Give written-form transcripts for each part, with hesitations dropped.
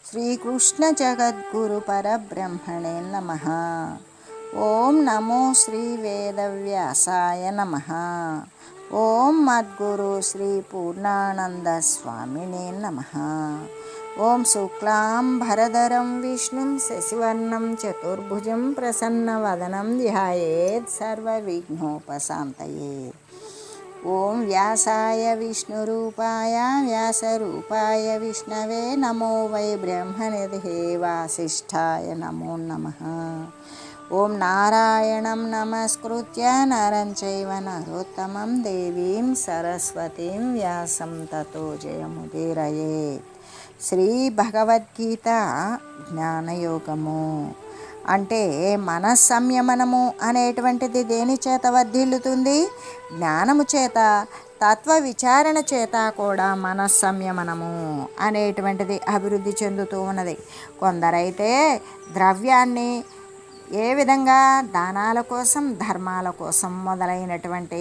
శ్రీకృష్ణ జగద్గురు పరబ్రహ్మణే నమః. ఓం నమో శ్రీ వేదవ్యాసాయ నమః. ఓం మద్గురు శ్రీ పూర్ణానంద స్వామినే నమః. ఓం శుక్లాం భరధరం విష్ణుం శశివర్ణం చతుర్భుజం ప్రసన్నవదనం ధ్యాయేత్ సర్వవిఘ్నోపశాంతయే. ఓం వ్యాసాయ విష్ణురూపాయ వ్యాసరూపాయ విష్ణవే నమో వై బ్రహ్మనిధే వాసిష్ఠాయ నమో నమః. ఓం నారాయణం నమస్కృత్య నరం చైవ నరోత్తమం దేవీం సరస్వతీం వ్యాసం తతో జయముదీరయేత్. శ్రీ భగవద్గీత జ్ఞానయోగము అంటే మనస్సంయమనము అనేటువంటిది దేని చేత వర్ధిల్లుతుంది? జ్ఞానము చేత, తత్వ విచారణ చేత కూడా మనస్సంయమనము అనేటువంటిది అభివృద్ధి చెందుతూ ఉన్నది. కొందరైతే ద్రవ్యాన్ని ఏ విధంగా దానాల కోసం, ధర్మాల కోసం మొదలైనటువంటి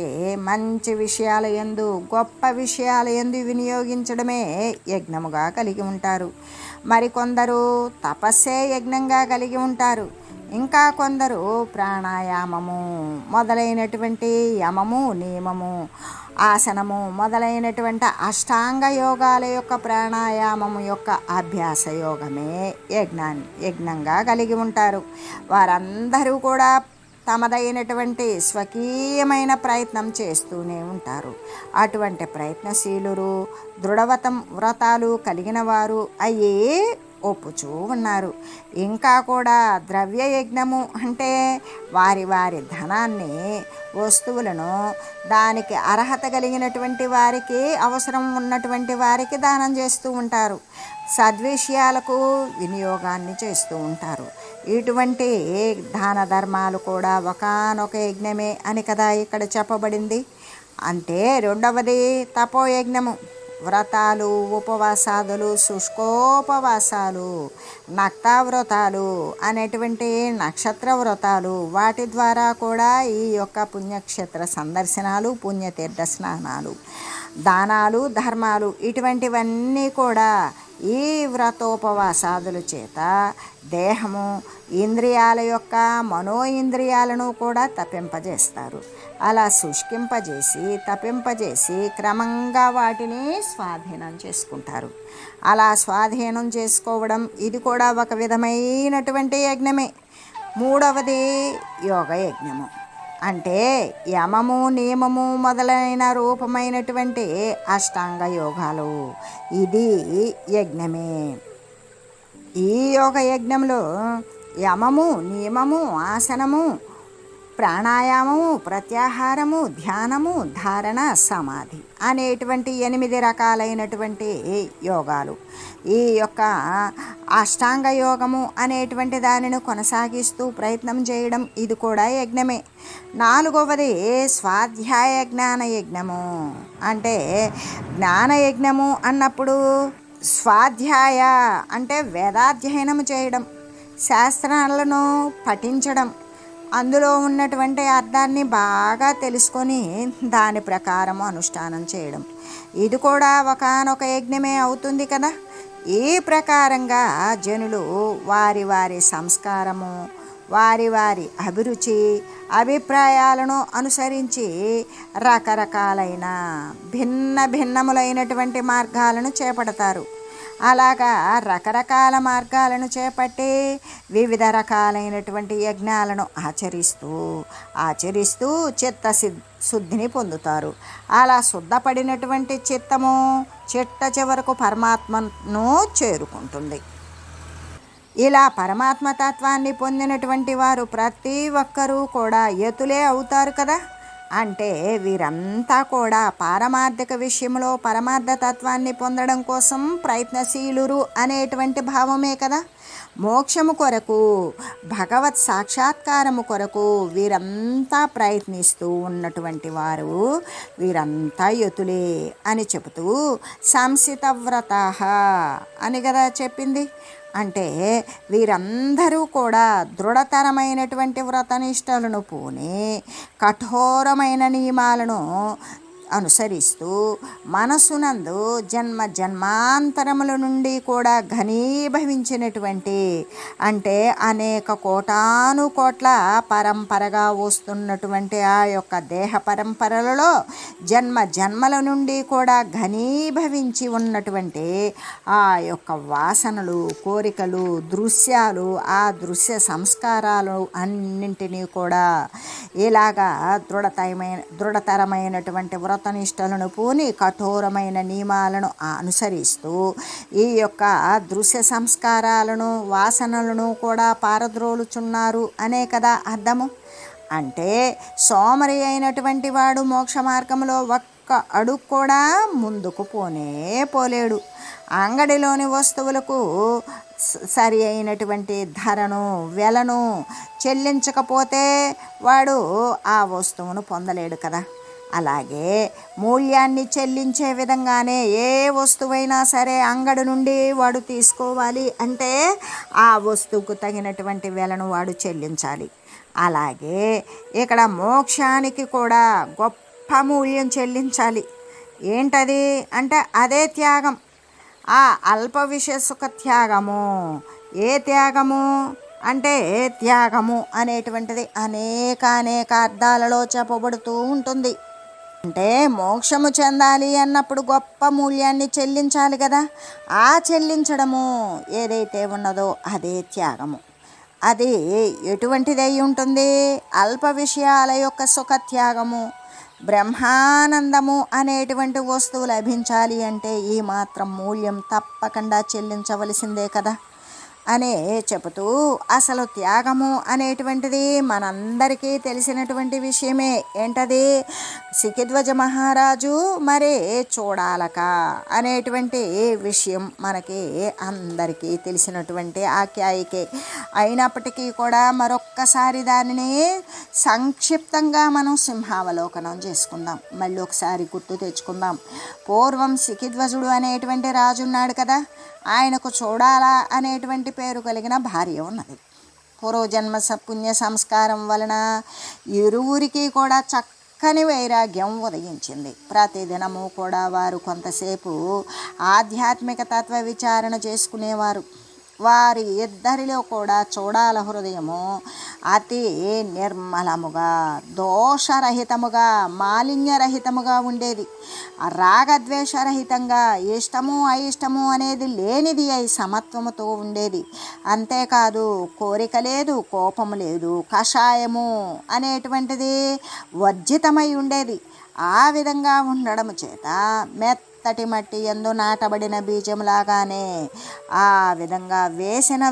మంచి విషయాల యందు, గొప్ప విషయాల యందు వినియోగించడమే యజ్ఞముగా కలిగి ఉంటారు. మరికొందరు తపస్సే యజ్ఞంగా కలిగి ఉంటారు. ఇంకా కొందరు ప్రాణాయామము మొదలైనటువంటి యమము, నియమము, ఆసనము మొదలైనటువంటి అష్టాంగ యోగాల యొక్క ప్రాణాయామము యొక్క అభ్యాస యోగమే యజ్ఞంగా కలిగి ఉంటారు. వారందరూ కూడా తమదైనటువంటి స్వకీయమైన ప్రయత్నం చేస్తూనే ఉంటారు. అటువంటి ప్రయత్నశీలురు, వ్రతాలు కలిగిన వారు అయ్యే ఒప్పుచూ ఉన్నారు. ఇంకా కూడా ద్రవ్య యజ్ఞము అంటే వారి వారి ధనాన్ని, వస్తువులను దానికి అర్హత కలిగినటువంటి వారికి, అవసరం ఉన్నటువంటి వారికి దానం చేస్తూ ఉంటారు. సద్విషయాలకు వినియోగాన్ని చేస్తూ ఉంటారు. ఇటువంటి దాన ధర్మాలు కూడా ఒకానొక యజ్ఞమే అని కదా ఇక్కడ చెప్పబడింది. అంటే రెండవది తపోయజ్ఞము. వ్రతాలు, ఉపవాసాదులు, శుష్కోపవాసాలు, నక్తావ్రతాలు అనేటువంటి నక్షత్ర వ్రతాలు, వాటి ద్వారా కూడా ఈ యొక్క పుణ్యక్షేత్ర సందర్శనాలు, పుణ్యతీర్థ స్నానాలు, దానాలు, ధర్మాలు ఇటువంటివన్నీ కూడా ఈ వ్రతోపవాసాదుల చేత దేహము, ఇంద్రియాల యొక్క మనోఇంద్రియాలను కూడా తప్పింపజేస్తారు. అలా శుష్కింపజేసి, తప్పింపజేసి క్రమంగా వాటిని స్వాధీనం చేసుకుంటారు. అలా స్వాధీనం చేసుకోవడం ఇది కూడా ఒక విధమైనటువంటి యజ్ఞమే. మూడవది యోగ యజ్ఞము. అంటే యమము, నియమము మొదలైన రూపమైనటువంటి అష్టాంగ యోగాలు, ఇది యజ్ఞమే. ఈ యోగ యజ్ఞంలో యమము, నియమము, ఆసనము, ప్రాణాయామము, ప్రత్యాహారము, ధ్యానము, ధారణ, సమాధి అనేటువంటి 8 రకాలైనటువంటి యోగాలు. ఈ యొక్క అష్టాంగ యోగము అనేటువంటి దానిని కొనసాగిస్తూ ప్రయత్నం చేయడం ఇది కూడా యజ్ఞమే. నాలుగవది స్వాధ్యాయ జ్ఞాన యజ్ఞము. అంటే జ్ఞానయజ్ఞము అన్నప్పుడు స్వాధ్యాయ అంటే వేదాధ్యయనము చేయడం, శాస్త్రాలను పఠించడం, అందులో ఉన్నటువంటి అర్థాన్ని బాగా తెలుసుకొని దాని ప్రకారం అనుష్ఠానం చేయడం, ఇది కూడా ఒకానొక యజ్ఞమే అవుతుంది కదా. ఈ ప్రకారంగా జనులు వారి వారి సంస్కారము, వారి వారి అభిరుచి, అభిప్రాయాలను అనుసరించి రకరకాలైన భిన్నములైనటువంటి మార్గాలను చేపడతారు. అలాగా రకరకాల మార్గాలను చేపట్టి వివిధ రకాలైనటువంటి యజ్ఞాలను ఆచరిస్తూ చిత్త శుద్ధిని పొందుతారు. అలా శుద్ధపడినటువంటి చిత్తము చిట్ట చివరకు పరమాత్మను చేరుకుంటుంది. ఇలా పరమాత్మతత్వాన్ని పొందినటువంటి వారు ప్రతి ఒక్కరూ కూడా యతులే అవుతారు కదా. అంటే వీరంతా కూడా పారమార్థిక విషయంలో పరమార్థతత్వాన్ని పొందడం కోసం ప్రయత్నశీలురు అనేటువంటి భావమే కదా. మోక్షము కొరకు, భగవత్ సాక్షాత్కారము కొరకు వీరంతా ప్రయత్నిస్తూ ఉన్నటువంటి వారు వీరంతా యతులే అని చెబుతూ సంసితవ్రతాః అని కదా చెప్పింది. అంటే వీరందరూ కూడా దృఢతరమైనటువంటి వ్రతనిష్టలను పూని కఠోరమైన నియమాలను అనుసరిస్తూ మనసునందు జన్మ జన్మాంతరముల నుండి కూడా ఘనీభవించినటువంటి, అంటే అనేక కోటాను కోట్ల పరంపరగా వస్తున్నటువంటి ఆ యొక్క దేహ పరంపరలలో జన్మ జన్మల నుండి కూడా ఘనీభవించి ఉన్నటువంటి ఆ యొక్క వాసనలు, కోరికలు, దృశ్యాలు, ఆ దృశ్య సంస్కారాలు అన్నింటినీ కూడా ఇలాగా దృఢతరమైనటువంటి వ్రతనిష్టలను పూని కఠోరమైన నియమాలను అనుసరిస్తూ ఈ యొక్క దృశ్య సంస్కారాలను, వాసనలను కూడా పారద్రోలుచున్నారు అనే కదా అర్థము. అంటే సోమరి అయినటువంటి వాడు మోక్ష మార్గంలో ఒక్క అడుగు కూడా ముందుకు పోలేడు. అంగడిలోని వస్తువులకు సరి అయినటువంటి ధరను, వెలను చెల్లించకపోతే వాడు ఆ వస్తువును పొందలేడు కదా. అలాగే మూల్యాన్ని చెల్లించే విధంగానే ఏ వస్తువైనా సరే అంగడి నుండి వాడు తీసుకోవాలి అంటే ఆ వస్తువుకు తగినటువంటి వెలను వాడు చెల్లించాలి. అలాగే ఇక్కడ మోక్షానికి కూడా గొప్ప మూల్యం చెల్లించాలి. ఏంటది అంటే అదే త్యాగం, ఆ అల్ప విషయ సుఖ త్యాగము. ఏ త్యాగము అంటే త్యాగము అనేటువంటిది అనేక అర్థాలలో చెప్పబడుతూ ఉంటుంది. అంటే మోక్షము చెందాలి అన్నప్పుడు గొప్ప మూల్యాన్ని చెల్లించాలి కదా. ఆ చెల్లించడము ఏదైతే ఉన్నదో అదే త్యాగము. అది ఎటువంటిదై ఉంటుంది? అల్ప విషయాల యొక్క సుఖ త్యాగము. బ్రహ్మానందము అనేటువంటి వస్తువు లభించాలి అంటే ఈ మాత్రం మూల్యం తప్పకుండా చెల్లించవలసిందే కదా అనే చెబుతూ, అసలు త్యాగము అనేటువంటిది మనందరికీ తెలిసినటువంటి విషయమే. ఏంటది? సికిధ్వజ మహారాజు మరి చూడాలక అనేటువంటి విషయం మనకి అందరికీ తెలిసినటువంటి ఆఖ్యాయికే. అయినప్పటికీ కూడా మరొక్కసారి దానిని సంక్షిప్తంగా మనం సింహావలోకనం చేసుకుందాం. మళ్ళీ ఒకసారి గుర్తు తెచ్చుకుందాం. పూర్వం సికిధ్వజుడు అనేటువంటి రాజు ఉన్నాడు కదా. ఆయనకు చూడాల అనేటువంటి పేరు కలిగిన భార్య ఉన్నది. పూర్వజన్మ పుణ్య సంస్కారం వలన ఇరువురికి కూడా చక్కని వైరాగ్యం ఉదయించింది. ప్రతిదినము కూడా వారు కొంతసేపు ఆధ్యాత్మిక తత్వ విచారణ చేసుకునేవారు. వారి ఇద్దరిలో కూడా చూడాల హృదయము అతి నిర్మలముగా, దోషరహితముగా, మాలిన్యరహితముగా ఉండేది. రాగద్వేషరహితంగా, ఇష్టము అయిష్టము అనేది లేనిది అయి సమత్వముతో ఉండేది. అంతేకాదు కోరిక లేదు, కోపము లేదు, కషాయము అనేటువంటిది వర్జితమై ఉండేది. ఆ విధంగా ఉండడం చేత మెత్తటి మట్టి యందు నాటబడిన బీజంలాగానే ఆ విధంగా వేసిన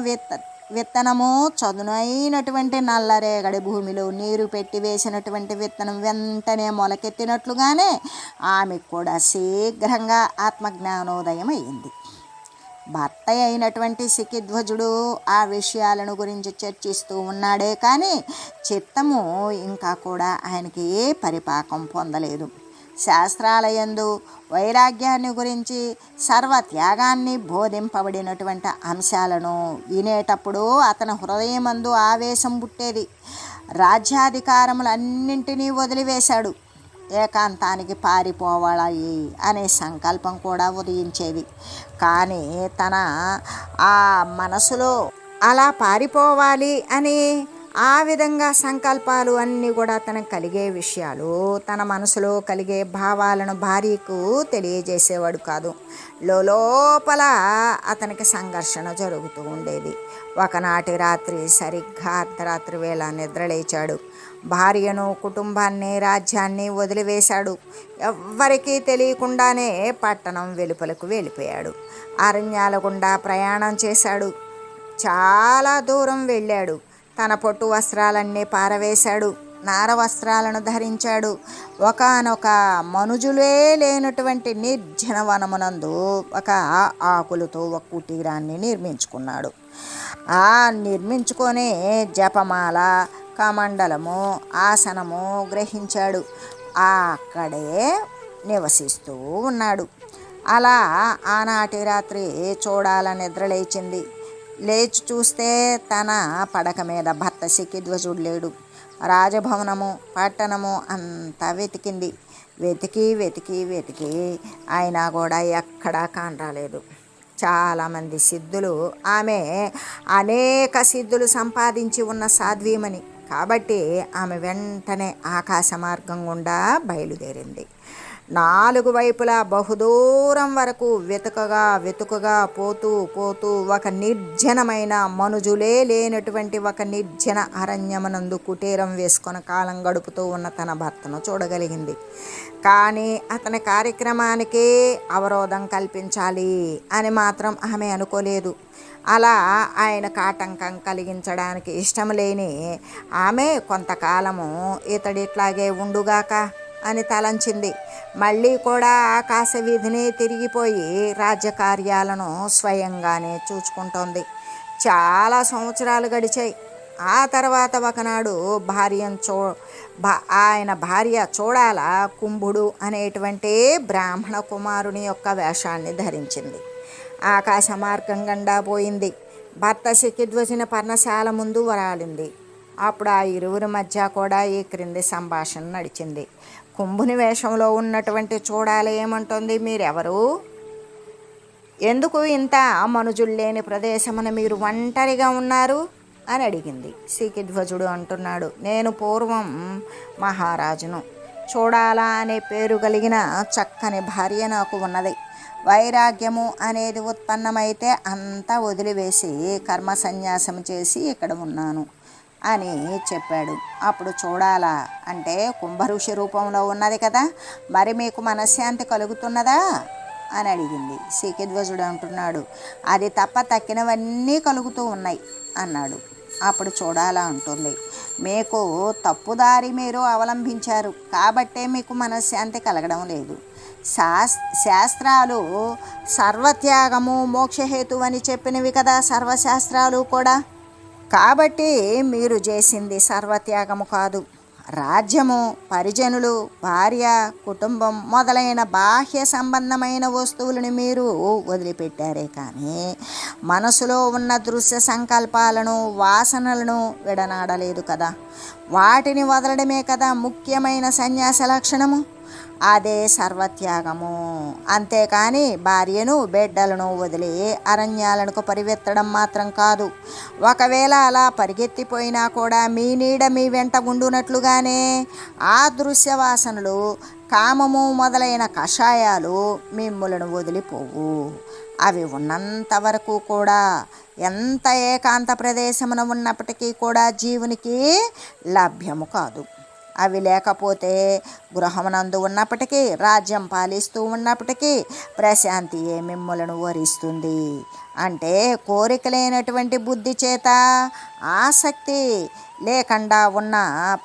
విత్తనము చదునైనటువంటి నల్లరేగడి భూమిలో నీరు పెట్టి వేసినటువంటి విత్తనం వెంటనే మొలకెత్తినట్లుగానే ఆమెకు కూడా శీఘ్రంగా ఆత్మజ్ఞానోదయం అయింది. భర్త అయినటువంటి సికిధ్వజుడు ఆ విషయాలను గురించి చర్చిస్తూ ఉన్నాడే కానీ చిత్తము ఇంకా కూడా ఆయనకి పరిపాకం పొందలేదు. శాస్త్రాలయందు వైరాగ్యాన్ని గురించి, సర్వత్యాగాన్ని బోధింపబడినటువంటి అంశాలను వినేటప్పుడు అతని హృదయమందు ఆవేశం పుట్టేది. రాజ్యాధికారములన్నింటినీ వదిలివేశాడు. ఏకాంతానికి పారిపోవాలి అనే సంకల్పం కూడా ఉదయించేది. కానీ తన ఆ మనసులో అలా పారిపోవాలి అని ఆ విధంగా సంకల్పాలు అన్నీ కూడా తనకు కలిగే విషయాలు, తన మనసులో కలిగే భావాలను భార్యకు తెలియజేసేవాడు కాదు. లోపల అతనికి సంఘర్షణ జరుగుతూ ఉండేది. ఒకనాటి రాత్రి సరిగ్గా అర్ధరాత్రి వేళ నిద్రలేచాడు. భార్యను, కుటుంబాన్ని, రాజ్యాన్ని వదిలివేశాడు. ఎవ్వరికీ తెలియకుండానే పట్టణం వెలుపలకు వెళ్ళిపోయాడు. అరణ్యాల గుండా ప్రయాణం చేశాడు. చాలా దూరం వెళ్ళాడు. తన పొట్టు వస్త్రాలన్నీ పారవేశాడు. నార వస్త్రాలను ధరించాడు. ఒకానొక మనుజులే లేనటువంటి నిర్జన వనమునందు ఒక ఆకులతో ఒక కుటీరాన్ని నిర్మించుకున్నాడు. ఆ నిర్మించుకొని జపమాల, కమండలము, ఆసనము గ్రహించాడు. అక్కడే నివసిస్తూ ఉన్నాడు. అలా ఆనాటి రాత్రి చూడాల నిద్రలేచింది. లేచి చూస్తే తన పడక మీద భర్త సికిధ్వజుడు లేడు. రాజభవనము, పట్టణము అంతా వెతికింది. వెతికి వెతికి వెతికి అయినా కూడా ఎక్కడా కానరాలేదు. చాలామంది సిద్ధులు, ఆమె అనేక సిద్ధులు సంపాదించి ఉన్న సాధ్వీమణి కాబట్టి ఆమె వెంటనే ఆకాశ మార్గం గుండా బయలుదేరింది. 4 వైపులా బహుదూరం వరకు వెతుకగా పోతూ పోతూ ఒక నిర్జనమైన, మనుజులే లేనటువంటి ఒక నిర్జన అరణ్యమునందు కుటీరం వేసుకొని కాలం గడుపుతూ ఉన్న తన భర్తను చూడగలిగింది. కానీ అతని కార్యక్రమానికి అవరోధం కల్పించాలి అని మాత్రం ఆమె అనుకోలేదు. అలా ఆయనకు ఆటంకం కలిగించడానికి ఇష్టం లేని ఆమె కొంతకాలము ఇతడిట్లాగే ఉండుగాక అని తలంచింది. మళ్ళీ కూడా ఆకాశ వీధిని తిరిగిపోయి రాజ్యకార్యాలను స్వయంగానే చూసుకుంటోంది. చాలా సంవత్సరాలు గడిచాయి. ఆ తర్వాత ఒకనాడు ఆయన భార్య చూడాల కుంభుడు అనేటువంటి బ్రాహ్మణ కుమారుని యొక్క వేషాన్ని ధరించింది. ఆకాశ మార్గం గుండా పోయింది. భర్త శకిధ్వజుని పర్ణశాల ముందు వరాలింది. అప్పుడు ఆ ఇరువురి మధ్య కూడా ఈ క్రింది సంభాషణ నడిచింది. కుంభుని వేషంలో ఉన్నటువంటి చూడాల ఏమంటుంది, మీరెవరు, ఎందుకు ఇంత మనుజులు లేని ప్రదేశమున మీరు ఒంటరిగా ఉన్నారు అని అడిగింది. శకిధ్వజుడు అంటున్నాడు, నేను పూర్వం మహారాజును. చూడాల అనే పేరు కలిగిన చక్కని భార్య నాకు ఉన్నది. వైరాగ్యము అనేది ఉత్పన్నమైతే అంతా వదిలివేసి కర్మ సన్యాసం చేసి ఇక్కడ ఉన్నాను అని చెప్పాడు. అప్పుడు చూడాలా అంటే కుంభఋషి రూపంలో ఉన్నది కదా, మరి మీకు మనశ్శాంతి కలుగుతున్నదా అని అడిగింది. శకిధ్వజుడు అంటున్నాడు, అది తప్ప తక్కినవన్నీ కలుగుతూ ఉన్నాయి అన్నాడు. అప్పుడు చూడాలా అంటుంది, మీకు తప్పుదారి మీరు అవలంబించారు కాబట్టే మీకు మనశ్శాంతి కలగడం లేదు. శాస్త్రాలు సర్వత్యాగము మోక్షహేతు అని చెప్పినవి కదా సర్వశాస్త్రాలు కూడా. కాబట్టి మీరు చేసింది సర్వత్యాగము కాదు. రాజ్యము, పరిజనులు, భార్య, కుటుంబం మొదలైన బాహ్య సంబంధమైన వస్తువులను మీరు వదిలిపెట్టారే కానీ మనసులో ఉన్న దృశ్య సంకల్పాలను, వాసనలను విడనాడలేదు కదా. వాటిని వదలడమే కదా ముఖ్యమైన సన్యాస లక్షణము. అదే సర్వత్యాగము. అంతేకాని భార్యను, బిడ్డలను వదిలి అరణ్యాలకు పరిగెత్తడం మాత్రం కాదు. ఒకవేళ అలా పరిగెత్తిపోయినా కూడా మీ నీడ మీ వెంట ఉండునట్లుగానే ఆ దృశ్యవాసనలు, కామము మొదలైన కషాయాలు మిమ్ములను వదిలిపోవు. అవి ఉన్నంత వరకు కూడా ఎంత ఏకాంత ప్రదేశమున ఉన్నప్పటికీ కూడా జీవునికి లభ్యము కాదు. అవి లేకపోతే గృహమునందు ఉన్నప్పటికీ, రాజ్యం పాలిస్తూ ఉన్నప్పటికీ ప్రశాంతియే మిమ్ములను వరిస్తుంది. అంటే కోరిక లేనటువంటి బుద్ధి చేత ఆసక్తి లేకుండా ఉన్న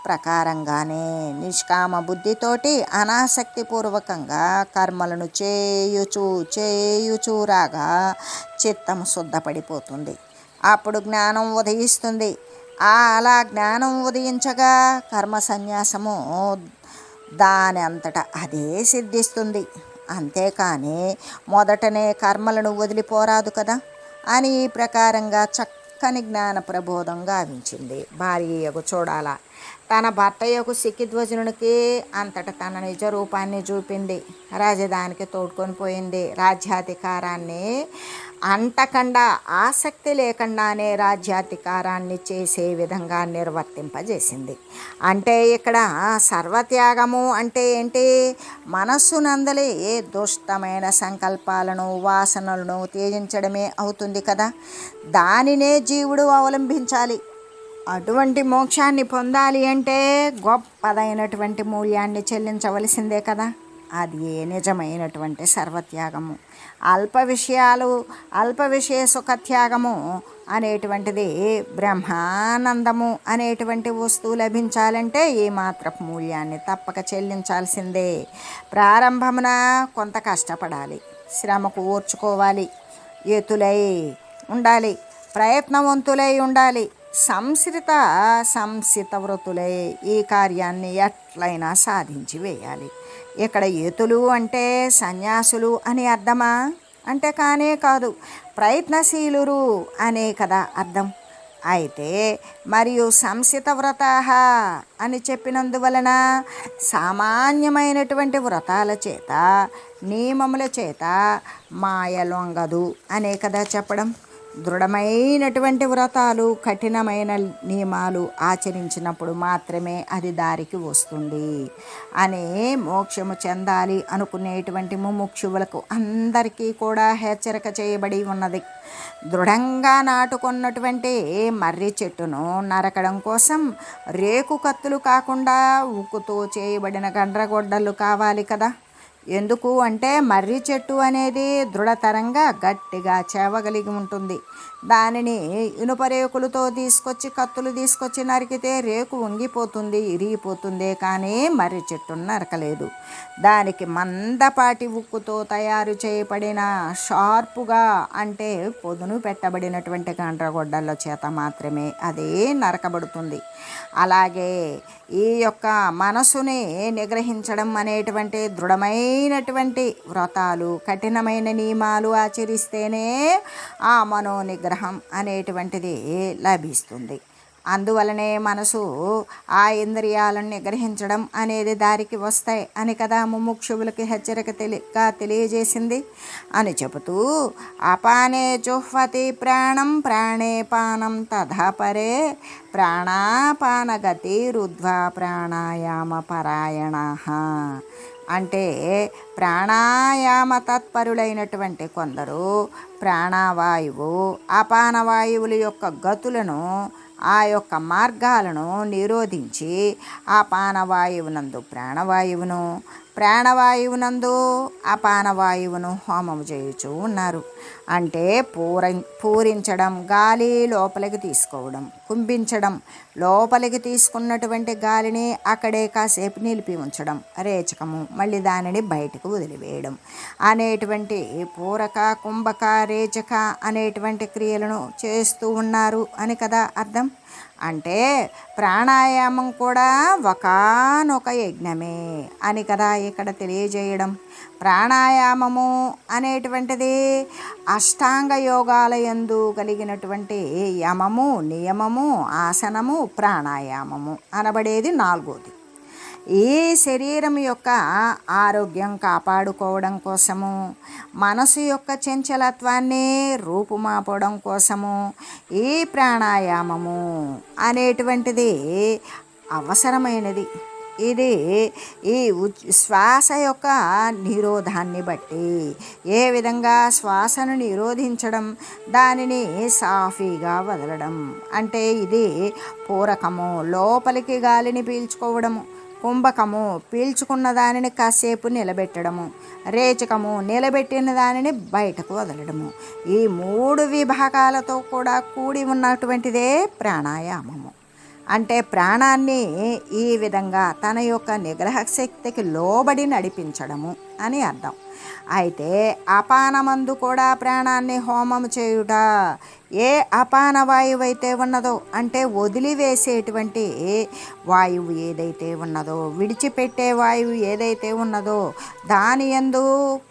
ప్రకారంగానే నిష్కామ బుద్ధితోటి అనాసక్తిపూర్వకంగా కర్మలను చేయుచూ రాగా చిత్తము శుద్ధపడిపోతుంది. అప్పుడు జ్ఞానం ఉదయిస్తుంది. అలా జ్ఞానం ఉదయించగా కర్మ సన్యాసము దాని అంతటా అదే సిద్ధిస్తుంది. అంతేకాని మొదటనే కర్మలను వదిలిపోరాదు కదా అని ఈ ప్రకారంగా చక్కని జ్ఞాన ప్రబోధం గావించింది భార్యకు చూడాల. తన భర్త యొక్క శకిధ్వజునికి అంతటా తన నిజ రూపాన్ని చూపింది. రాజధానికి తోడుకొని పోయింది. రాజ్యాధికారాన్ని అంతకండా ఆసక్తి లేకుండానే రాజ్యాధికారాన్ని చేసే విధంగా నిర్వర్తింపజేసింది. అంటే ఇక్కడ సర్వత్యాగము అంటే ఏంటి, మనస్సునందలి దుష్టమైన సంకల్పాలను, వాసనలను త్యజించడమే అవుతుంది కదా. దానినే జీవుడు అవలంబించాలి. అటువంటి మోక్షాన్ని పొందాలి అంటే గొప్పదైనటువంటి మూల్యాన్ని చెల్లించవలసిందే కదా. అది నిజమైనటువంటి సర్వత్యాగము. అల్ప విషయ సుఖత్యాగము అనేటువంటిది, బ్రహ్మానందము అనేటువంటి వస్తువు లభించాలంటే ఈ మాత్రపు మూల్యాన్ని తప్పక చెల్లించాల్సిందే. ప్రారంభమున కొంత కష్టపడాలి, శ్రమకు ఓర్చుకోవాలి, ఎతులై ఉండాలి, ప్రయత్నవంతులై ఉండాలి, సంసిత వృతులై ఈ కార్యాన్ని ఎట్లయినా సాధించి వేయాలి. ఇక్కడ ఏతులు అంటే సన్యాసులు అని అర్థమా అంటే కానే కాదు, ప్రయత్నశీలురు అనే కదా అర్థం. అయితే మరియు సంసిత వ్రతాహ అని చెప్పినందువలన సామాన్యమైనటువంటి వ్రతాల చేత నియమముల చేత మాయ లొంగదు అనే కదా చెప్పడం. దృఢమైనటువంటి వ్రతాలు కఠినమైన నియమాలు ఆచరించినప్పుడు మాత్రమే అది దారికి వస్తుంది అని మోక్షము చెందాలి అనుకునేటువంటి ముముక్షువులకు అందరికీ కూడా హెచ్చరిక చేయబడి ఉన్నది. దృఢంగా నాటుకున్నటువంటి మర్రి చెట్టును నరకడం కోసం రేకు కత్తులు కాకుండా ఉక్కుతో చేయబడిన గండ్రగొడ్డళ్ళు కావాలి కదా. ఎందుకు అంటే మర్రి చెట్టు అనేది దృఢతరంగా గట్టిగా చేవగలిగి ఉంటుంది. దానిని ఇనుప రేకులతో కత్తులు తీసుకొచ్చి నరికితే రేకు వంగిపోతుంది, ఇరిగిపోతుందే, కానీ మర్రి చెట్టును నరకలేదు. దానికి మందపాటి ఉక్కుతో తయారు చేయబడిన షార్పుగా అంటే పొదును పెట్టబడినటువంటి గండ్రగొడ్డళ్ళ చేత మాత్రమే అదే నరకబడుతుంది. అలాగే ఈ యొక్క మనసుని నిగ్రహించడం అనేటువంటి దృఢమైనటువంటి వ్రతాలు కఠినమైన నియమాలు ఆచరిస్తేనే ఆ మనోనిగ్రహం అనేటువంటిది లభిస్తుంది. అందువలనే మనసు ఆ ఇంద్రియాలను నిగ్రహించడం అనేది దారికి వస్తాయి అని కదా ముముక్షువులకి హెచ్చరిక తెలియజేసింది అని చెబుతూ అపానే జుహ్వతి ప్రాణం ప్రాణే పానం తథాపరే ప్రాణాపానగతి రుద్ధ్వా ప్రాణాయామ పరాయణ అంటే ప్రాణాయామ తత్పరులైనటువంటి కొందరు ప్రాణవాయువు అపానవాయువుల యొక్క గతులను ఆ యొక్క మార్గాలను నిరోధించి అపానవాయువునందు ప్రాణవాయువును ప్రాణవాయువునందు అపానవాయువును హోమము చేయుచూ ఉన్నారు. అంటే పూరించడం, గాలి లోపలికి తీసుకోవడం, కుంభించడం, లోపలికి తీసుకున్నటువంటి గాలిని అక్కడే కాసేపు నిలిపి ఉంచడం, రేచకము, మళ్ళీ దానిని బయటకు వదిలివేయడం అనేటువంటి పూరక కుంభక రేచక అనేటువంటి క్రియలను చేస్తూ ఉన్నారు అని కదా అర్థం. అంటే ప్రాణాయామం కూడా ఒకానొక యజ్ఞమే అని కదా ఇక్కడ తెలియజేయడం. ప్రాణాయామము అనేటువంటిది అష్టాంగ యోగాల యందు కలిగినటువంటి యమము, నియమము, ఆసనము, ప్రాణాయామము అనబడేది నాలుగోది. ఈ శరీరం యొక్క ఆరోగ్యం కాపాడుకోవడం కోసము, మనసు యొక్క చంచలత్వాన్ని రూపుమాపడం కోసము ఈ ప్రాణాయామము అనేటువంటిది అవసరమైనది. ఇది ఈ శ్వాస యొక్క నిరోధాన్ని బట్టి ఏ విధంగా శ్వాసను నిరోధించడం, దానిని సాఫీగా వదలడం అంటే ఇది పూరకము, లోపలికి గాలిని పీల్చుకోవడము, కుంభకము, పీల్చుకున్న దానిని కాసేపు నిలబెట్టడము, రేచకము, నిలబెట్టిన దానిని బయటకు వదలడము. ఈ మూడు విభాగాలతో కూడా కూడి ఉన్నటువంటిదే ప్రాణాయామము. అంటే ప్రాణాన్ని ఈ విధంగా తన యొక్క నిగ్రహ శక్తికి లోబడి నడిపించడము అని అర్థం. అయితే అపానమందు కూడా ప్రాణాన్ని హోమం చేయుట. ఏ అపాన వాయువు అయితే ఉన్నదో అంటే వదిలివేసేటువంటి వాయువు ఏదైతే ఉన్నదో, విడిచిపెట్టే వాయువు ఏదైతే ఉన్నదో దాని యందు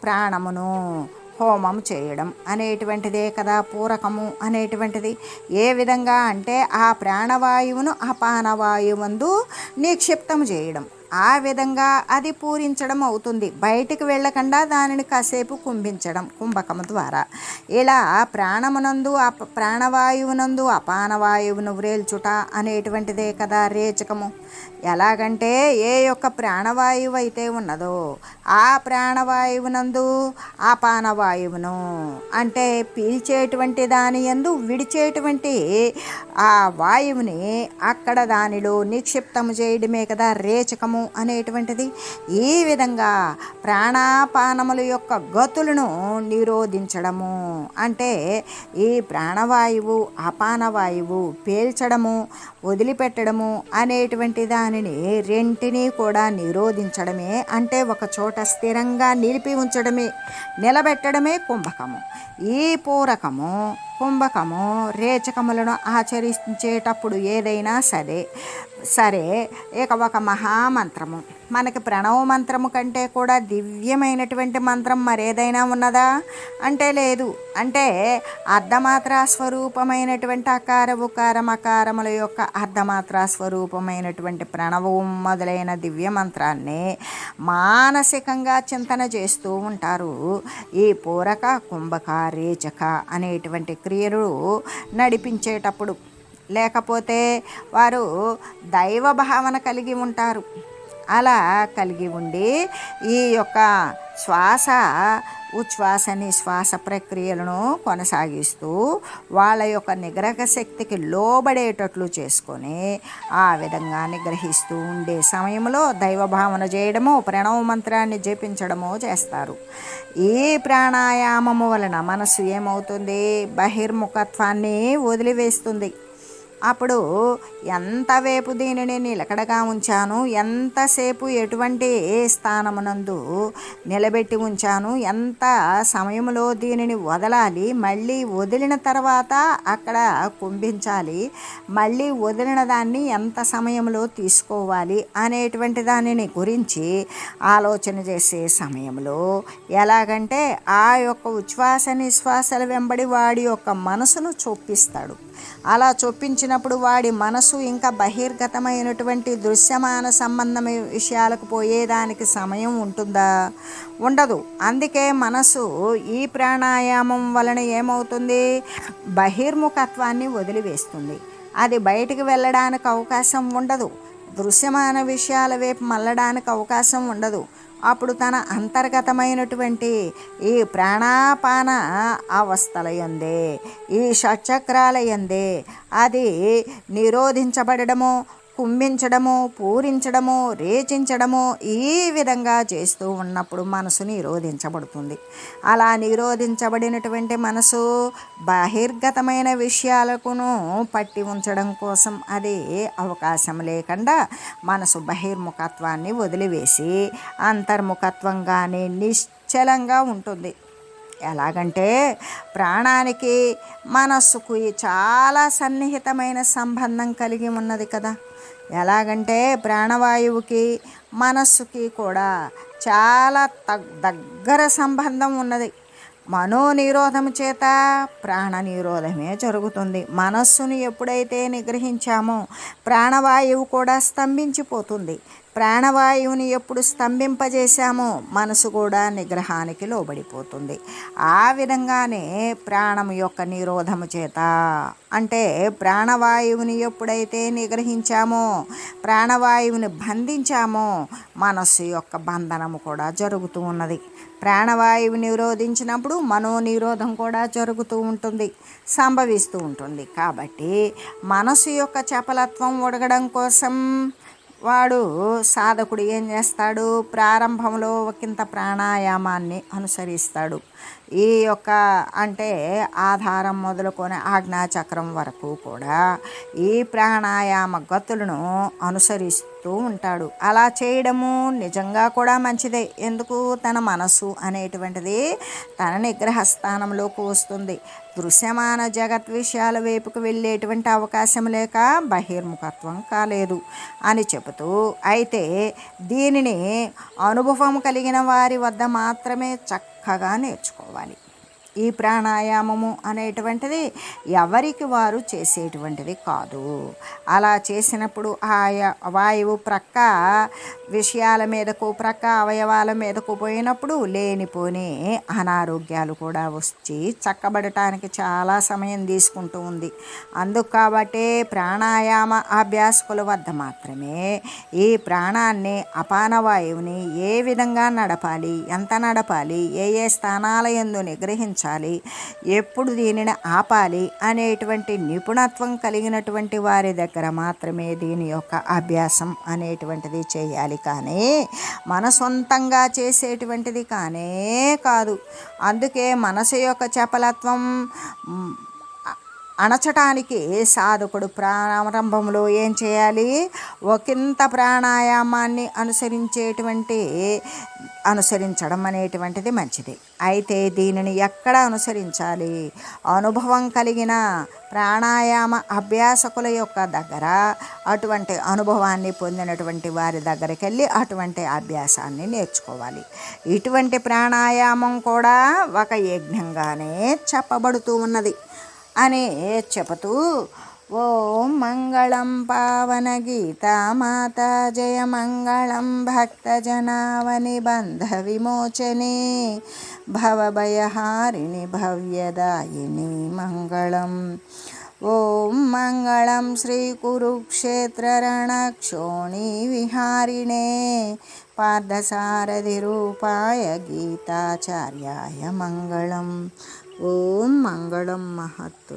ప్రాణమును హోమం చేయడం అనేటువంటిదే కదా పూరకము అనేటువంటిది. ఏ విధంగా అంటే ఆ ప్రాణవాయువును అపానవాయువందు నిక్షిప్తం చేయడం, ఆ విధంగా అది పూరించడం అవుతుంది. బయటికి వెళ్ళకుండా దానిని కాసేపు కుంభించడం కుంభకము ద్వారా. ఇలా ప్రాణమునందు ప్రాణవాయువునందు అపానవాయువును వ్రేల్చుట అనేటువంటిదే కదా రేచకము. ఎలాగంటే ఏ యొక్క ప్రాణవాయువు అయితే ఉన్నదో ఆ ప్రాణవాయువునందు అపానవాయువును అంటే పీల్చేటువంటి దాని యందు విడిచేటువంటి ఆ వాయువుని అక్కడ దానిలో నిక్షిప్తము చేయడమే కదా రేచకము అనేటువంటిది. ఈ విధంగా ప్రాణాపానముల యొక్క గతులను నిరోధించడము అంటే ఈ ప్రాణవాయువు అపానవాయువు పీల్చడము వదిలిపెట్టడము అనేటువంటి దానిని రెంటినీ కూడా నిరోధించడమే. అంటే ఒక చోట స్థిరంగా నిలిపి ఉంచడమే, నిలబెట్టడమే కుంభకము. ఈ పూరకము కుంభకము రేచకములను ఆచరించేటప్పుడు ఏదైనా సరే ఇక ఒక మహామంత్రము మనకి ప్రణవ మంత్రము కంటే కూడా దివ్యమైనటువంటి మంత్రం మరేదైనా ఉన్నదా అంటే లేదు. అంటే అర్ధమాత్రా స్వరూపమైనటువంటి అకార ఉకార మకారముల యొక్క అర్ధమాత్రా స్వరూపమైనటువంటి ప్రణవం మొదలైన దివ్య మంత్రాన్ని మానసికంగా చింతన చేస్తూ ఉంటారు. ఈ పూరక కుంభక రేచక అనేటువంటి క్రియలు నడిపించేటప్పుడు, లేకపోతే వారు దైవ భావన కలిగి ఉంటారు. అలా కలిగి ఉండి ఈ యొక్క శ్వాస ఉచ్ఛ్వాస నిశ్వాస ప్రక్రియలను కొనసాగిస్తూ వాళ్ళ యొక్క నిగ్రహ శక్తికి లోబడేటట్లు చేసుకొని ఆ విధంగా నిగ్రహిస్తూ ఉండే సమయంలో దైవభావన చేయడము, ప్రణవ మంత్రాన్ని జపించడము చేస్తారు. ఈ ప్రాణాయామము వలన మనసు ఏమవుతుంది? బహిర్ముఖత్వాన్ని వదిలివేస్తుంది. అప్పుడు ఎంతవేపు దీనిని నిలకడగా ఉంచాను, ఎంతసేపు ఎటువంటి స్థానమునందు నిలబెట్టి ఉంచాను, ఎంత సమయంలో దీనిని వదలాలి, మళ్ళీ వదిలిన తర్వాత అక్కడ కుంభించాలి, మళ్ళీ వదిలిన దాన్ని ఎంత సమయంలో తీసుకోవాలి అనేటువంటి దానిని గురించి ఆలోచన చేసే సమయంలో ఎలాగంటే ఆ యొక్క ఉచ్ఛ్వాస నిశ్వాసల వెంబడి వాడి యొక్క మనసును చొప్పిస్తాడు. అలా చొప్పించినప్పుడు వాడి మనసు ఇంకా బహిర్గతమైనటువంటి దృశ్యమాన సంబంధం విషయాలకు పోయేదానికి సమయం ఉంటుందా? ఉండదు. అందుకే మనసు ఈ ప్రాణాయామం వలన ఏమవుతుంది? బహిర్ముఖత్వాన్ని వదిలివేస్తుంది. అది బయటికి వెళ్ళడానికి అవకాశం ఉండదు. దృశ్యమాన విషయాల వైపు మళ్ళడానికి అవకాశం ఉండదు. అప్పుడు తన అంతర్గతమైనటువంటి ఈ ప్రాణాపాన అవస్థల యందే, ఈ షట్చక్రాల యందే అది నిరోధించబడము, కుంభించడము, పూరించడము, రేచించడము ఈ విధంగా చేస్తూ ఉన్నప్పుడు మనసు నిరోధించబడుతుంది. అలా నిరోధించబడినటువంటి మనసు బహిర్గతమైన విషయాలకును పట్టి ఉంచడం కోసం అది అవకాశం లేకుండా మనసు బహిర్ముఖత్వాన్ని వదిలివేసి అంతర్ముఖత్వంగానే నిశ్చలంగా ఉంటుంది. ఎలాగంటే ప్రాణానికి మనస్సుకు చాలా సన్నిహితమైన సంబంధం కలిగి ఉన్నది కదా. ఎలాగంటే ప్రాణవాయువుకి మనస్సుకి కూడా చాలా దగ్గర సంబంధం ఉన్నది. మనోనిరోధం చేత ప్రాణ నిరోధమే జరుగుతుంది. మనస్సును ఎప్పుడైతే నిగ్రహించామో ప్రాణవాయువు కూడా స్తంభించిపోతుంది. ప్రాణవాయువుని ఎప్పుడు స్తంభింపజేశామో మనసు కూడా నిగ్రహానికి లోబడిపోతుంది. ఆ విధంగానే ప్రాణం యొక్క నిరోధము చేత, అంటే ప్రాణవాయువుని ఎప్పుడైతే నిగ్రహించామో, ప్రాణవాయువుని బంధించామో మనస్సు యొక్క బంధనము కూడా జరుగుతూ ఉన్నది. ప్రాణవాయువు నిరోధించినప్పుడు మనోనిరోధం కూడా జరుగుతూ ఉంటుంది, సంభవిస్తూ ఉంటుంది. కాబట్టి మనసు యొక్క చపలత్వం ఒడగడం కోసం వాడు సాధకుడు ఏం చేస్తాడు? ప్రారంభంలో ఒకంత ప్రాణాయామాన్ని అనుసరిస్తాడు. ఈ యొక్క అంటే ఆధారం మొదలుకొని ఆజ్ఞాచక్రం వరకు కూడా ఈ ప్రాణాయామ గతులను అనుసరిస్తూ ఉంటాడు. అలా చేయడము నిజంగా కూడా మంచిదే. ఎందుకు? తన మనసు అనేటువంటిది తన నిగ్రహ స్థానంలోకి వస్తుంది. దృశ్యమాన జగత్ విషయాల వైపుకు వెళ్ళేటువంటి అవకాశం లేక బహిర్ముఖత్వం కాలేదు అని చెబుతూ, అయితే దీనిని అనుభవం కలిగిన వారి వద్ద మాత్రమే చక్కగా నేర్చుకోవాలి. ఈ ప్రాణాయామము అనేటువంటిది ఎవరికి వారు చేసేటువంటిది కాదు. అలా చేసినప్పుడు ఆయా వాయువు ప్రక్క విషయాల మీదకు, ప్రక్క అవయవాల మీదకు పోయినప్పుడు లేనిపోని అనారోగ్యాలు కూడా వచ్చి చక్కబడటానికి చాలా సమయం తీసుకుంటూ ఉంది. అందుకు కాబట్టి ప్రాణాయామ అభ్యాసకుల వద్ద మాత్రమే ఈ ప్రాణాన్ని, అపానవాయువుని ఏ విధంగా నడపాలి, ఎంత నడపాలి, ఏ ఏ స్థానాల యందు నిగ్రహించాలి, ఎప్పుడు దీనిని ఆపాలి అనేటువంటి నిపుణత్వం కలిగినటువంటి వారి దగ్గర మాత్రమే దీని యొక్క అభ్యాసం అనేటువంటిది చేయాలి. కానీ మన సొంతంగా చేసేటువంటిది కానే కాదు. అందుకే మనసు యొక్క చపలత్వం అణచటానికి సాధకుడు ప్రారంభంలో ఏం చేయాలి? ఒకంత ప్రాణాయామాన్ని అనుసరించడం అనేటువంటిది మంచిది. అయితే దీనిని ఎక్కడ అనుసరించాలి? అనుభవం కలిగిన ప్రాణాయామ అభ్యాసకుల యొక్క దగ్గర, అటువంటి అనుభవాన్ని పొందినటువంటి వారి దగ్గరికి వెళ్ళి అటువంటి అభ్యాసాన్ని నేర్చుకోవాలి. ఇటువంటి ప్రాణాయామం కూడా ఒక యజ్ఞంగానే చెప్పబడుతూ ఉన్నది అని చెబుతూ, ఓం మంగళం పావన గీతామాత, జయ మంగళం భక్తజనావని బంధ విమోచనే, భవభయహారిణి భవ్యదాయిని మంగళం. ఓం మంగళం శ్రీ కురుక్షేత్ర రణక్షోణి విహారిణే, పార్థసారథి రూపాయ గీతాచార్యాయ మంగళం. ఓం మంగళం మహత్తు.